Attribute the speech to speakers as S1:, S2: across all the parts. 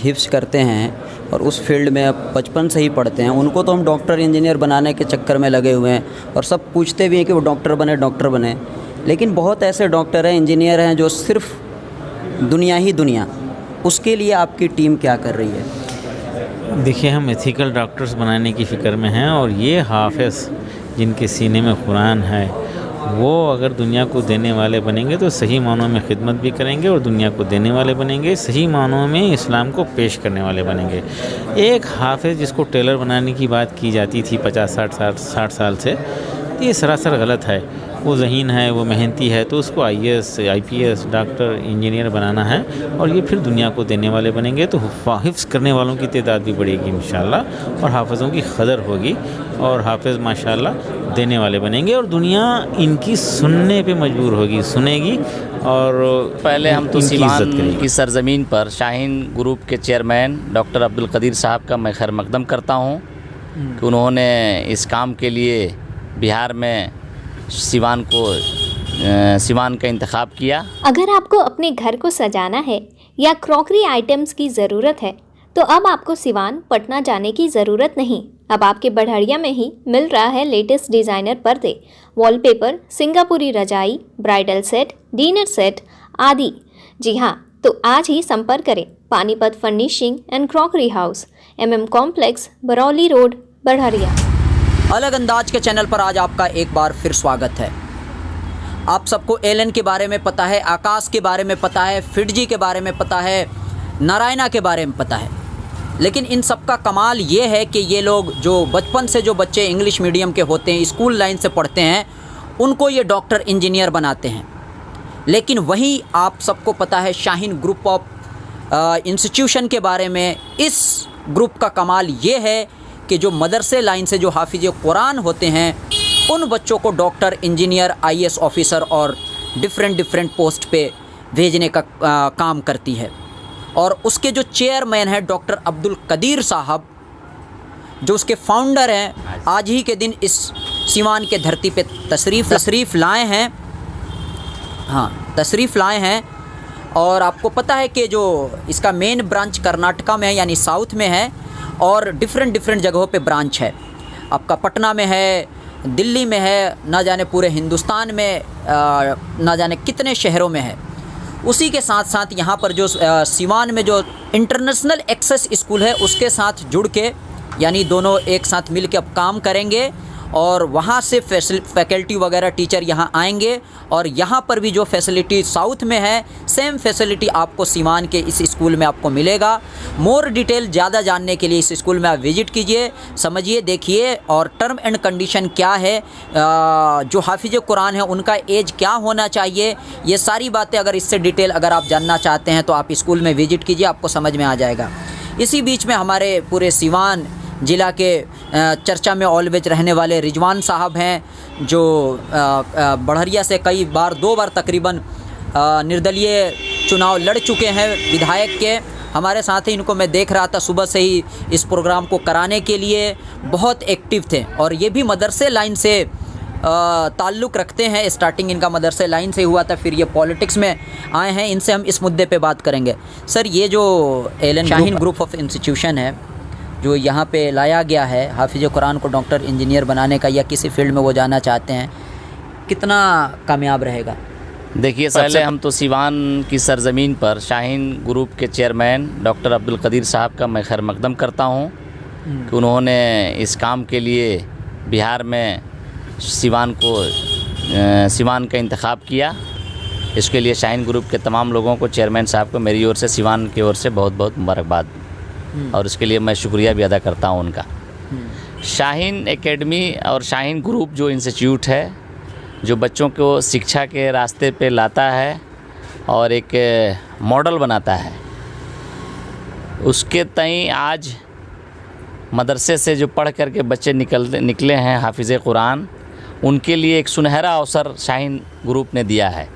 S1: हिफ्ज़ करते हैं और उस फील्ड में अब बचपन से ही पढ़ते हैं, उनको तो हम डॉक्टर इंजीनियर बनाने के चक्कर में लगे हुए हैं और सब पूछते भी हैं कि वो डॉक्टर बने। लेकिन बहुत ऐसे डॉक्टर हैं, इंजीनियर हैं जो सिर्फ दुनिया ही दुनिया, उसके लिए आपकी टीम क्या कर रही है?
S2: देखिए, हम एथिकल डॉक्टर्स बनाने की फ़िक्र में हैं और ये हाफ़िज़ जिनके सीने में कुरान है वो अगर दुनिया को देने वाले बनेंगे तो सही मानों में खिदमत भी करेंगे और दुनिया को देने वाले बनेंगे, सही मानों में इस्लाम को पेश करने वाले बनेंगे। एक हाफ़िज़ जिसको टेलर बनाने की बात की जाती थी 50-60 साल से, तो ये सरासर गलत है। वो ज़हीन है, वो मेहनती है, तो उसको IAS, IPS, डॉक्टर, इंजीनियर बनाना है और ये फिर दुनिया को देने वाले बनेंगे तो हिफ्ज़ करने वालों की तादाद भी बढ़ेगी इंशाअल्लाह और हाफ़िज़ों की कदर होगी और हाफ़िज़ माशाअल्लाह देने वाले बनेंगे और दुनिया इनकी सुनने पे मजबूर होगी, सुनेगी और
S3: पहले हम तो
S2: इनकी इज़्ज़त
S3: सिवान
S2: करेगी।
S3: की सरज़मीन पर शाहीन ग्रुप के चेयरमैन डॉक्टर अब्दुल कदीर साहब का मैं खैर मकदम करता हूँ कि उन्होंने इस काम के लिए बिहार में सिवान का इंतखाब किया।
S4: अगर आपको अपने घर को सजाना है या क्रॉकरी आइटम्स की ज़रूरत है तो अब आपको सिवान पटना जाने की ज़रूरत नहीं। अब आपके बढ़िया में ही मिल रहा है लेटेस्ट डिज़ाइनर पर्दे, वॉलपेपर, सिंगापुरी रजाई, ब्राइडल सेट, डिनर सेट आदि। जी हाँ, तो आज ही संपर्क करें Panipat furnishing and crockery house, MM complex, Barauli road, बढ़िया।
S1: अलग अंदाज के चैनल पर आज आपका एक बार फिर स्वागत है। आप सबको एलन के बारे में पता है, आकाश के बारे में पता है, फिडजी के बारे में पता है, नारायणा के बारे में पता है, लेकिन इन सब का कमाल ये है कि ये लोग जो बचपन से जो बच्चे इंग्लिश मीडियम के होते हैं, स्कूल लाइन से पढ़ते हैं, उनको ये डॉक्टर इंजीनियर बनाते हैं। लेकिन वहीं आप सबको पता है शाहीन ग्रुप ऑफ इंस्टीट्यूशन के बारे में। इस ग्रुप का कमाल ये है कि जो मदरसे लाइन से जो हाफिज़ कुरान होते हैं उन बच्चों को डॉक्टर, इंजीनियर, IAS ऑफिसर और डिफरेंट पोस्ट पे भेजने का काम करती है। और उसके जो चेयरमैन हैं डॉक्टर अब्दुल कदीर साहब, जो उसके फाउंडर हैं, आज ही के दिन इस सिवान के धरती पे तशरीफ़ लाए हैं। हाँ, तशरीफ़ लाए हैं। और आपको पता है कि जो इसका मेन ब्रांच कर्नाटका में है, यानी साउथ में है, और डिफरेंट जगहों पे ब्रांच है। आपका पटना में है, दिल्ली में है, ना जाने पूरे हिंदुस्तान में ना जाने कितने शहरों में है। उसी के साथ साथ यहाँ पर जो सिवान में जो इंटरनेशनल एक्सेस स्कूल है उसके साथ जुड़ के, यानी दोनों एक साथ मिल के अब काम करेंगे और वहाँ से फैकल्टी वगैरह टीचर यहाँ आएंगे और यहाँ पर भी जो फैसिलिटी साउथ में है सेम फैसिलिटी आपको सिवान के इस स्कूल में आपको मिलेगा। मोर डिटेल ज़्यादा जानने के लिए इस स्कूल में आप विज़िट कीजिए, समझिए, देखिए और टर्म एंड कंडीशन क्या है, जो हाफिज़ कुरान है उनका एज क्या होना चाहिए, ये सारी बातें अगर इससे डिटेल अगर आप जानना चाहते हैं तो आप स्कूल में विज़िट कीजिए, आपको समझ में आ जाएगा। इसी बीच में हमारे पूरे सिवान ज़िला के चर्चा में ऑलवेज रहने वाले रिजवान साहब हैं, जो बढ़िया से दो बार तकरीबन निर्दलीय चुनाव लड़ चुके हैं विधायक के। हमारे साथ ही इनको मैं देख रहा था सुबह से ही इस प्रोग्राम को कराने के लिए बहुत एक्टिव थे और ये भी मदरसे लाइन से ताल्लुक़ रखते हैं। स्टार्टिंग इनका मदरसे लाइन से हुआ था, फिर ये पॉलिटिक्स में आए हैं। इनसे हम इस मुद्दे पे बात करेंगे। सर, ये जो Allen Shaheen group of institution है जो यहाँ पे लाया गया है हाफिज़ कुरान को डॉक्टर, इंजीनियर बनाने का या किसी फील्ड में वो जाना चाहते हैं, कितना कामयाब रहेगा?
S3: देखिए, पहले हम तो सिवान की सरज़मीन पर शाहीन ग्रुप के चेयरमैन डॉक्टर अब्दुल कदीर साहब का मैं खैर मकदम करता हूँ कि उन्होंने इस काम के लिए बिहार में सिवान का इंतखाब किया। इसके लिए शाहीन ग्रुप के तमाम लोगों को, चेयरमैन साहब को मेरी ओर से, सिवान की ओर से बहुत बहुत मुबारकबाद और इसके लिए मैं शुक्रिया भी अदा करता हूँ उनका। शाहीन एकेडमी और शाहीन ग्रुप जो इंस्टीट्यूट है जो बच्चों को शिक्षा के रास्ते पे लाता है और एक मॉडल बनाता है, उसके तई आज मदरसे से जो पढ़ कर के बच्चे निकले हैं हाफिज़ कुरान, उनके लिए एक सुनहरा अवसर शाहीन ग्रुप ने दिया है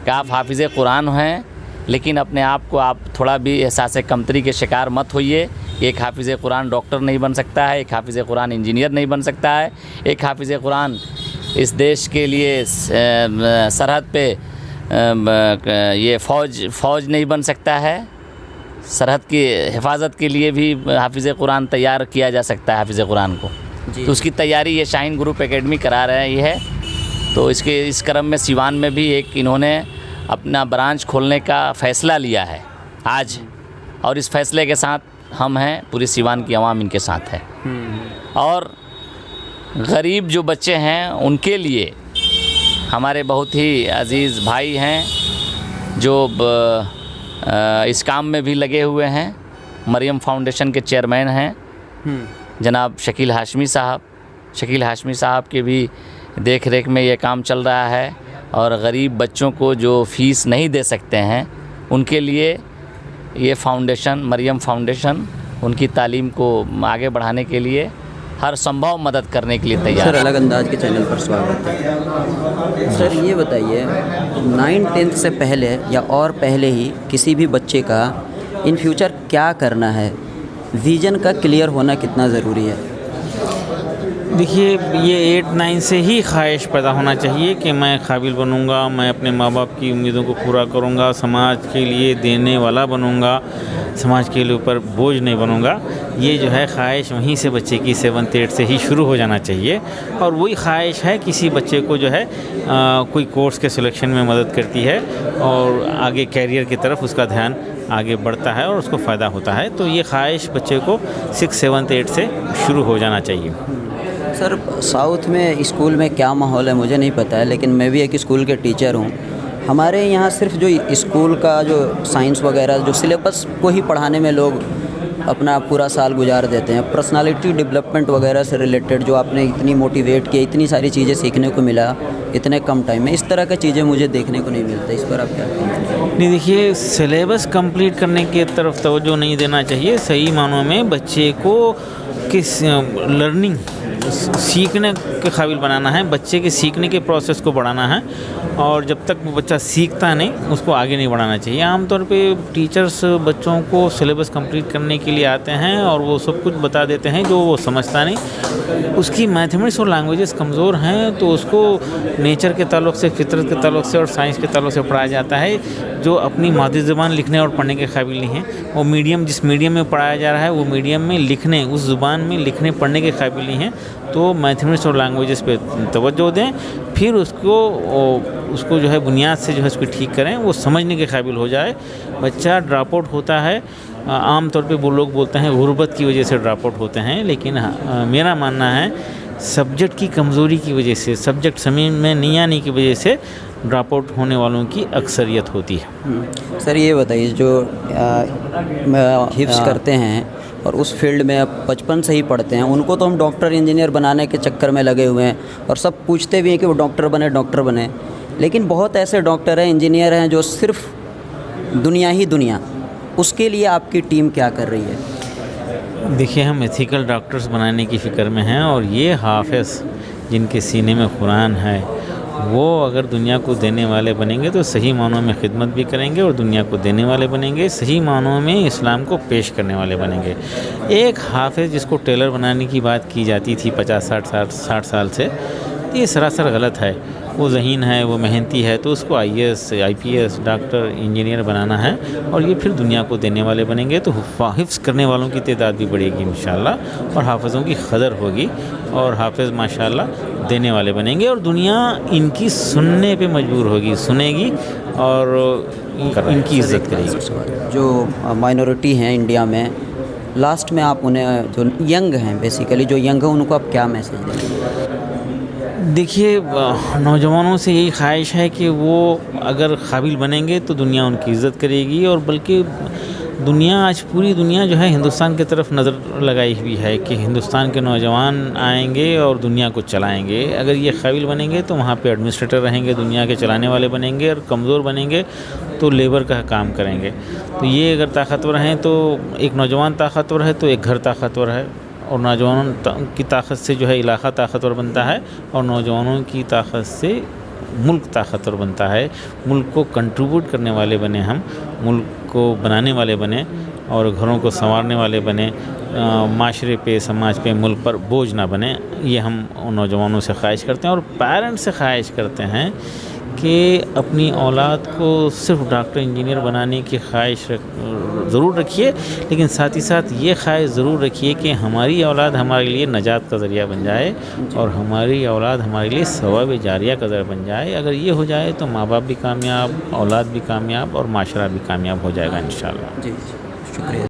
S3: कि आप हाफिज़ कुरान हैं लेकिन अपने आप को आप थोड़ा भी एहसास कमतरी के शिकार मत होइए। एक हाफिज़ कुरान डॉक्टर नहीं बन सकता है, एक हाफिज़ कुरान इंजीनियर नहीं बन सकता है, एक हाफिज़ कुरान इस देश के लिए सरहद पे ये फ़ौज नहीं बन सकता है। सरहद की हिफाजत के लिए भी हाफिज़ कुरान तैयार किया जा सकता है, हाफिज़ कुरान को। तो उसकी तैयारी ये शाहीन ग्रुप एकेडमी करा रही है। तो इस क्रम में सिवान में भी एक इन्होंने अपना ब्रांच खोलने का फ़ैसला लिया है आज, और इस फैसले के साथ हम हैं, पूरी सिवान की आवाम इनके साथ है। और गरीब जो बच्चे हैं उनके लिए हमारे बहुत ही अज़ीज़ भाई हैं जो इस काम में भी लगे हुए हैं। मरियम फाउंडेशन के चेयरमैन हैं जनाब शकील हाशमी साहब। शकील हाशमी साहब के भी देख रेख में ये काम चल रहा है। और गरीब बच्चों को जो फ़ीस नहीं दे सकते हैं उनके लिए ये फाउंडेशन, मरियम फाउंडेशन, उनकी तालीम को आगे बढ़ाने के लिए हर संभव मदद करने के लिए तैयार है।
S1: सर, अलग अंदाज के चैनल पर स्वागत है। सर ये बताइए, 9-10 से पहले या और पहले ही किसी भी बच्चे का इन फ्यूचर क्या करना है, विज़न का क्लियर होना कितना ज़रूरी है?
S2: देखिए, ये 8-9 से ही ख्वाहिश पैदा होना चाहिए कि मैं काबिल बनूंगा, मैं अपने माँ बाप की उम्मीदों को पूरा करूंगा, समाज के लिए देने वाला बनूंगा, समाज के लिए ऊपर बोझ नहीं बनूंगा। ये जो है ख्वाहिश वहीं से बच्चे की 7th-8 से ही शुरू हो जाना चाहिए। और वही ख्वाहिश है किसी बच्चे को जो है कोई कोर्स के सिलेक्शन में मदद करती है और आगे कैरियर की तरफ उसका ध्यान आगे बढ़ता है और उसको फ़ायदा होता है। तो ये ख्वाहिश बच्चे को 6, 7, 8 से शुरू हो जाना चाहिए।
S1: सर, साउथ में स्कूल में क्या माहौल है मुझे नहीं पता है, लेकिन मैं भी एक स्कूल के टीचर हूँ। हमारे यहाँ सिर्फ जो स्कूल का जो साइंस वगैरह जो सिलेबस को ही पढ़ाने में लोग अपना पूरा साल गुजार देते हैं। पर्सनालिटी डेवलपमेंट वगैरह से रिलेटेड जो आपने इतनी मोटिवेट किया, इतनी सारी चीज़ें सीखने को मिला इतने कम टाइम में, इस तरह की चीज़ें मुझे देखने को नहीं मिलता। इस पर आप क्या कहेंगे?
S2: नहीं, देखिए, सिलेबस कंप्लीट करने की तरफ तवज्जो नहीं देना चाहिए। सही मानों में बच्चे को किस लर्निंग, सीखने के काबिल बनाना है, बच्चे के सीखने के प्रोसेस को बढ़ाना है। और जब तक वो बच्चा सीखता नहीं उसको आगे नहीं बढ़ाना चाहिए। आमतौर पे टीचर्स बच्चों को सिलेबस कंप्लीट करने के लिए आते हैं और वो सब कुछ बता देते हैं जो वो समझता नहीं। उसकी मैथमेटिक्स और लैंग्वेजेस कमज़ोर हैं तो उसको नेचर के ताल्लुक़ से, फितरत के ताल्लुक़ से और साइंस के ताल्लुक़ से पढ़ाया जाता है। जो अपनी मादरी ज़ुबान लिखने और पढ़ने के काबिल नहीं है, वो मीडियम, जिस मीडियम में पढ़ाया जा रहा है वो मीडियम में लिखने, उस ज़ुबान में लिखने पढ़ने के काबिल नहीं है। तो मैथमेटिक्स और लैंग्वेजेस पे तवज्जो दें, फिर उसको जो है बुनियाद से जो है उसको ठीक करें, वो समझने के काबिल हो जाए। बच्चा ड्रॉप आउट होता है, आम तौर पे वो लोग बोलते हैं गुर्बत की वजह से ड्रॉप आउट होते हैं, लेकिन मेरा मानना है सब्जेक्ट की कमज़ोरी की वजह से, सब्जेक्ट समझ में नहीं आने की वजह से ड्रॉप आउट होने वालों की अक्सरियत होती है।
S1: सर ये बताइए, जो हिफ्स करते हैं और उस फील्ड में अब बचपन से ही पढ़ते हैं, उनको तो हम डॉक्टर इंजीनियर बनाने के चक्कर में लगे हुए हैं और सब पूछते भी हैं कि वो डॉक्टर बने, लेकिन बहुत ऐसे डॉक्टर हैं, इंजीनियर हैं जो सिर्फ दुनिया, उसके लिए आपकी टीम क्या कर रही है?
S2: देखिए, हम एथिकल डॉक्टर्स बनाने की फ़िक्र में हैं और ये हाफिज़ जिनके सीने में कुरान है वो अगर दुनिया को देने वाले बनेंगे तो सही मानों में खिदमत भी करेंगे और दुनिया को देने वाले बनेंगे, सही मानों में इस्लाम को पेश करने वाले बनेंगे। एक हाफिज़ जिसको टेलर बनाने की बात की जाती थी 50-60 साल से, ये सरासर गलत है। वो ज़हीन है, वो मेहनती है, तो उसको IAS, IPS, डॉक्टर, इंजीनियर बनाना है और ये फिर दुनिया को देने वाले बनेंगे। तो हिफ्ज़ करने वालों की तादाद भी बढ़ेगी इंशाअल्लाह और हाफिज़ों की कदर होगी और हाफिज़ माशाअल्लाह देने वाले बनेंगे और दुनिया इनकी सुनने पे मजबूर होगी, सुनेगी और इनकी इज़्ज़त करेगी।
S1: जो माइनॉरिटी हैं इंडिया में, लास्ट में आप उन्हें, जो यंग हैं बेसिकली, जो यंग हैं, उनको आप क्या मैसेज देंगे?
S2: देखिए, नौजवानों से यही ख्वाहिश है कि वो अगर काबिल बनेंगे तो दुनिया उनकी इज़्ज़त करेगी और बल्कि दुनिया, आज पूरी दुनिया जो है हिंदुस्तान की तरफ नज़र लगाई हुई है कि हिंदुस्तान के नौजवान आएंगे और दुनिया को चलाएंगे। अगर ये काबिल बनेंगे तो वहाँ पे एडमिनिस्ट्रेटर रहेंगे, दुनिया के चलाने वाले बनेंगे, और कमज़ोर बनेंगे तो लेबर का काम करेंगे। तो ये अगर ताकतवर हैं तो एक नौजवान ताकतवर है तो एक घर ताकतवर है, और नौजवानों की ताकत से जो है इलाका ताकतवर बनता है और नौजवानों की ताकत से मुल्क ताकतवर बनता है। मुल्क को कंट्रीब्यूट करने वाले बने हम, मुल्क को बनाने वाले बने और घरों को संवारने वाले बने, माशरे पे, समाज पे, मुल्क पर बोझ ना बने। ये हम नौजवानों से ख्वाहिश करते हैं और पेरेंट्स से ख्वाहिश करते हैं कि अपनी औलाद को सिर्फ डॉक्टर इंजीनियर बनाने की ख्वाहिश ज़रूर रखिए, लेकिन साथ ही साथ ये ख्वाहिश ज़रूर रखिए कि हमारी औलाद हमारे लिए नजात का ज़रिया बन जाए और हमारी औलाद हमारे लिए सवाब जारिया का ज़रिया बन जाए। अगर ये हो जाए तो माँ बाप भी कामयाब, औलाद भी कामयाब और माशरा भी कामयाब हो जाएगा इंशाअल्लाह।
S1: जी शुक्रिया।